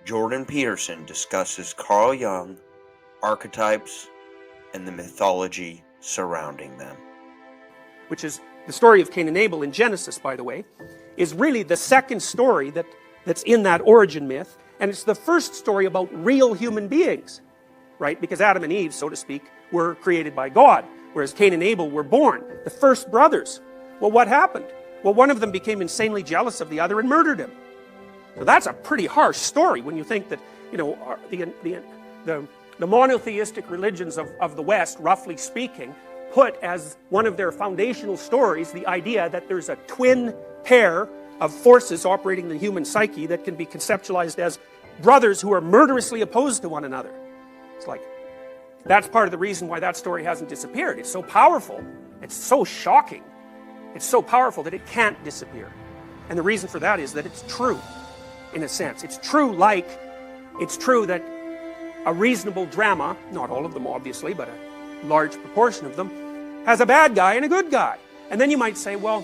Jordan Peterson discusses Carl Jung, archetypes, and the mythology surrounding them. Which is the story of Cain and Abel in Genesis, by the way, is really the second story that's in that origin myth, and it's the first story about real human beings, right? Because Adam and Eve, so to speak, were created by God, whereas Cain and Abel were born, the first brothers. Well, what happened? Well, one of them became insanely jealous of the other and murdered him. So that's a pretty harsh story when you think that, you know, the monotheistic religions of the West, roughly speaking, put as one of their foundational stories the idea that there's a twin pair of forces operating the human psyche that can be conceptualized as brothers who are murderously opposed to one another. It's like, that's part of the reason why that story hasn't disappeared. It's so powerful, it's so shocking, it's so powerful that it can't disappear. And the reason for that is that it's true, in a sense. It's true that a reasonable drama, not all of them obviously, but a large proportion of them, has a bad guy and a good guy. And then you might say, well,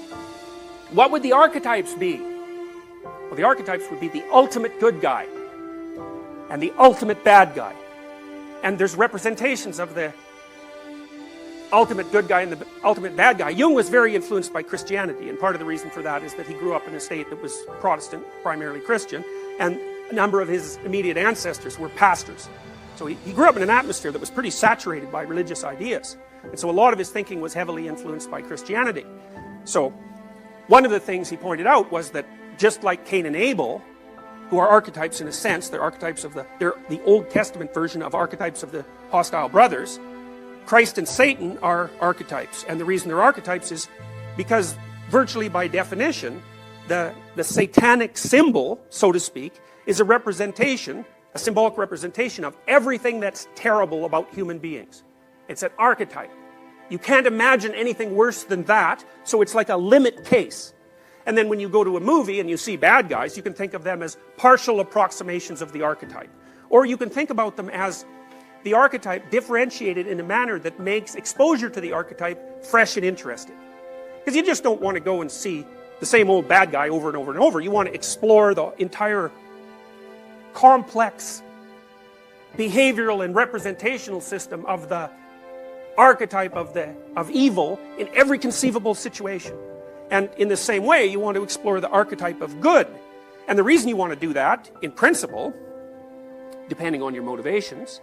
what would the archetypes be? Well, the archetypes would be the ultimate good guy and the ultimate bad guy. And there's representations of the ultimate good guy and the ultimate bad guy. Jung was very influenced by Christianity, and part of the reason for that is that he grew up in a state that was Protestant, primarily Christian, and a number of his immediate ancestors were pastors. So he grew up in an atmosphere that was pretty saturated by religious ideas. And so a lot of his thinking was heavily influenced by Christianity. So one of the things he pointed out was that just like Cain and Abel, who are archetypes in a sense, they're archetypes of they're the Old Testament version of archetypes of the hostile brothers, Christ and Satan are archetypes. And the reason they're archetypes is because virtually by definition, the satanic symbol, so to speak, is a representation, a symbolic representation of everything that's terrible about human beings. It's an archetype. You can't imagine anything worse than that, so it's like a limit case. And then when you go to a movie and you see bad guys, you can think of them as partial approximations of the archetype. Or you can think about them as the archetype differentiated in a manner that makes exposure to the archetype fresh and interesting. Because you just don't want to go and see the same old bad guy over and over and over. You want to explore the entire complex behavioral and representational system of the archetype of evil in every conceivable situation. And in the same way, you want to explore the archetype of good. And the reason you want to do that, in principle, depending on your motivations,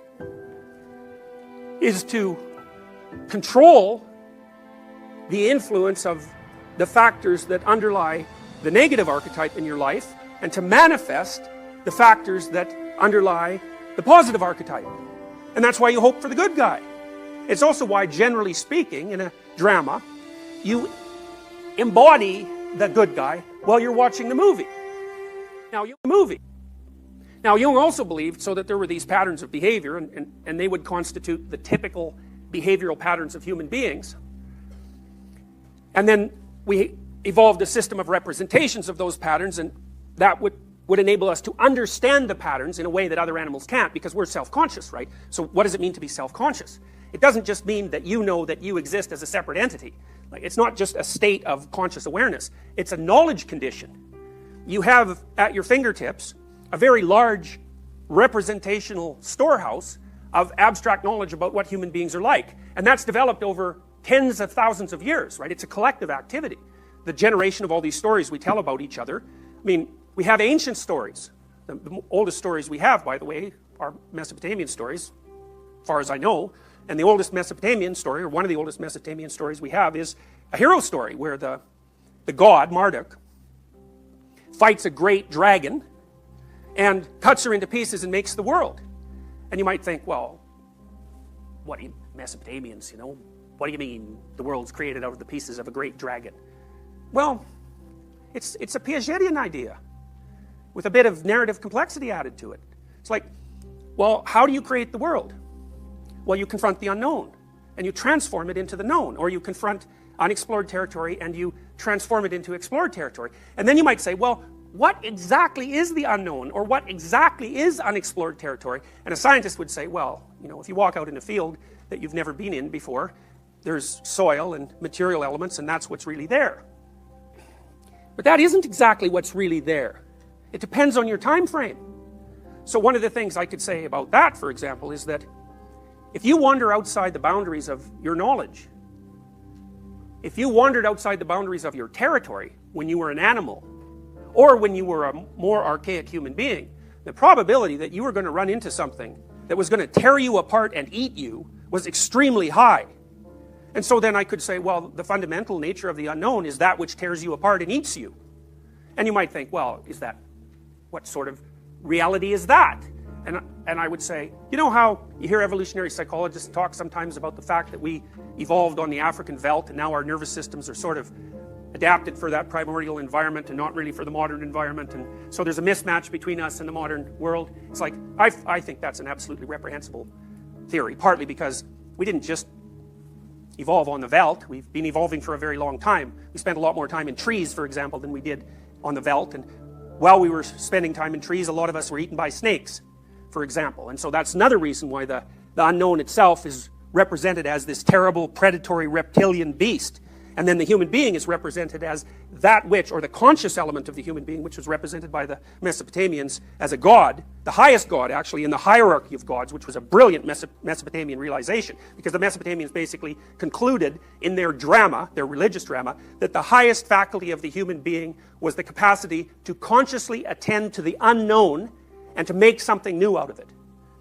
is to control the influence of the factors that underlie the negative archetype in your life, and to manifest the factors that underlie the positive archetype. And that's why you hope for the good guy. It's also why, generally speaking, in a drama, you embody the good guy while you're watching the movie. Now, Jung also believed so that there were these patterns of behavior, and they would constitute the typical behavioral patterns of human beings. And then we evolved a system of representations of those patterns, and that would enable us to understand the patterns in a way that other animals can't, because we're self-conscious, right? So what does it mean to be self-conscious? It doesn't just mean that you know that you exist as a separate entity. Like, it's not just a state of conscious awareness. It's a knowledge condition. You have at your fingertips a very large representational storehouse of abstract knowledge about what human beings are like. And that's developed over tens of thousands of years, right? It's a collective activity. The generation of all these stories we tell about each other. I mean, we have ancient stories. The oldest stories we have, by the way, are Mesopotamian stories, as far as I know. And the oldest Mesopotamian story, or one of the oldest Mesopotamian stories we have, is a hero story where the god, Marduk, fights a great dragon and cuts her into pieces and makes the world. And you might think, well, what do you, Mesopotamians, you know, what do you mean the world's created out of the pieces of a great dragon? Well, it's a Piagetian idea with a bit of narrative complexity added to it. It's like, well, how do you create the world? Well, you confront the unknown and you transform it into the known, or you confront unexplored territory and you transform it into explored territory. And then you might say, well, what exactly is the unknown, or what exactly is unexplored territory? And a scientist would say, well, you know, if you walk out in a field that you've never been in before, there's soil and material elements, and that's what's really there. But that isn't exactly what's really there. It depends on your time frame. So one of the things I could say about that, for example, is that if you wander outside the boundaries of your knowledge, if you wandered outside the boundaries of your territory when you were an animal, or when you were a more archaic human being, the probability that you were going to run into something that was going to tear you apart and eat you was extremely high. And so then I could say, well, the fundamental nature of the unknown is that which tears you apart and eats you. And you might think, well, what sort of reality is that? And I would say, you know how you hear evolutionary psychologists talk sometimes about the fact that we evolved on the African veldt and now our nervous systems are sort of adapted for that primordial environment and not really for the modern environment, and so there's a mismatch between us and the modern world. It's like, I think that's an absolutely reprehensible theory, partly because we didn't just evolve on the veldt. We've been evolving for a very long time. We spent a lot more time in trees, for example, than we did on the veldt, and while we were spending time in trees, a lot of us were eaten by snakes, for example. And so that's another reason why the unknown itself is represented as this terrible predatory reptilian beast. And then the human being is represented as that which, or the conscious element of the human being, which was represented by the Mesopotamians as a god, the highest god actually in the hierarchy of gods, which was a brilliant Mesopotamian realization, because the Mesopotamians basically concluded in their drama, their religious drama, that the highest faculty of the human being was the capacity to consciously attend to the unknown and to make something new out of it.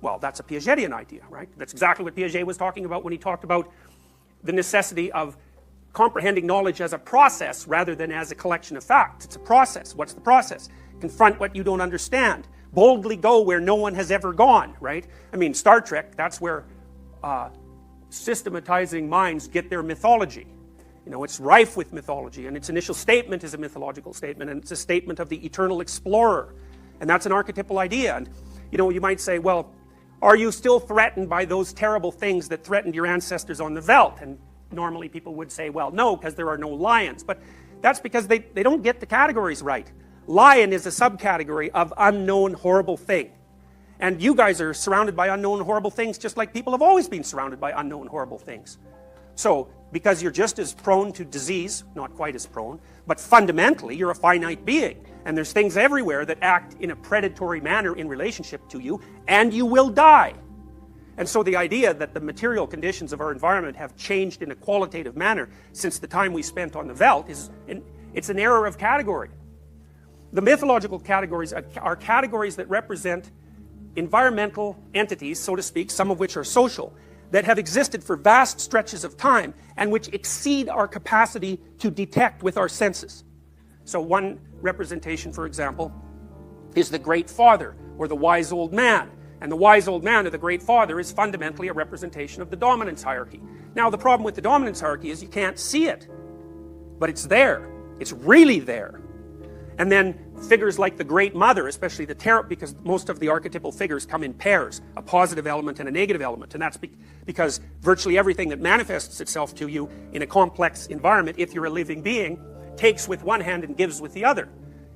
Well, that's a Piagetian idea, right? That's exactly what Piaget was talking about when he talked about the necessity of comprehending knowledge as a process rather than as a collection of facts. It's a process. What's the process? Confront what you don't understand. Boldly go where no one has ever gone, right? I mean, Star Trek, that's where systematizing minds get their mythology. You know, it's rife with mythology, and its initial statement is a mythological statement, and it's a statement of the eternal explorer. And that's an archetypal idea. And, you know, you might say, well, are you still threatened by those terrible things that threatened your ancestors on the veldt? And normally people would say, well, no, because there are no lions. But that's because they don't get the categories right. Lion is a subcategory of unknown horrible thing. And you guys are surrounded by unknown horrible things just like people have always been surrounded by unknown horrible things. So, because you're just as prone to disease, not quite as prone, but fundamentally you're a finite being. And there's things everywhere that act in a predatory manner in relationship to you, and you will die. And so the idea that the material conditions of our environment have changed in a qualitative manner since the time we spent on the veldt it's an error of category. The mythological categories are categories that represent environmental entities, so to speak, some of which are social, that have existed for vast stretches of time and which exceed our capacity to detect with our senses. So one representation, for example, is the Great Father, or the Wise Old Man. And the Wise Old Man, or the Great Father, is fundamentally a representation of the dominance hierarchy. Now, the problem with the dominance hierarchy is you can't see it, but it's there. It's really there. And then figures like the Great Mother, especially the tarot, because most of the archetypal figures come in pairs, a positive element and a negative element. And that's because virtually everything that manifests itself to you in a complex environment, if you're a living being, takes with one hand and gives with the other.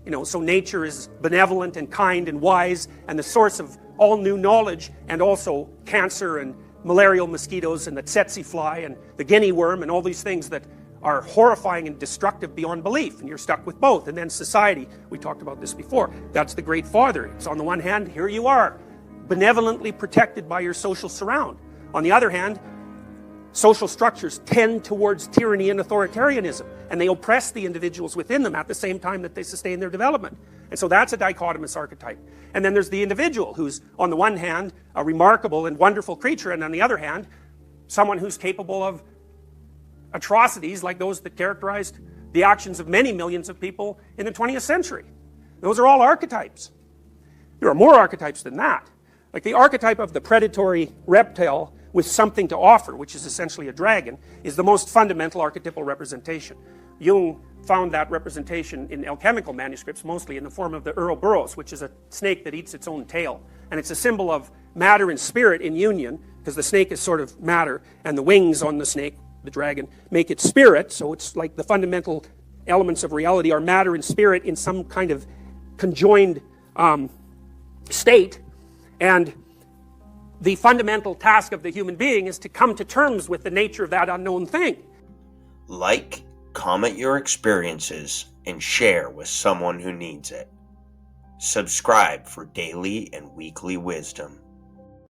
You know, so nature is benevolent and kind and wise and the source of all new knowledge, and also cancer and malarial mosquitoes and the tsetse fly and the guinea worm and all these things that are horrifying and destructive beyond belief, and you're stuck with both. And then society, we talked about this before, that's the Great Father. It's on the one hand, here you are, benevolently protected by your social surround. On the other hand, social structures tend towards tyranny and authoritarianism, and they oppress the individuals within them at the same time that they sustain their development. And so that's a dichotomous archetype. And then there's the individual who's, on the one hand, a remarkable and wonderful creature, and on the other hand, someone who's capable of atrocities like those that characterized the actions of many millions of people in the 20th century. Those are all archetypes. There are more archetypes than that. Like the archetype of the predatory reptile with something to offer, which is essentially a dragon, is the most fundamental archetypal representation. Jung found that representation in alchemical manuscripts, mostly in the form of the Ouroboros, which is a snake that eats its own tail. And it's a symbol of matter and spirit in union, because the snake is sort of matter, and the wings on the snake, the dragon, make it spirit. So it's like the fundamental elements of reality are matter and spirit in some kind of conjoined state. And the fundamental task of the human being is to come to terms with the nature of that unknown thing. Like, comment your experiences, and share with someone who needs it. Subscribe for daily and weekly wisdom.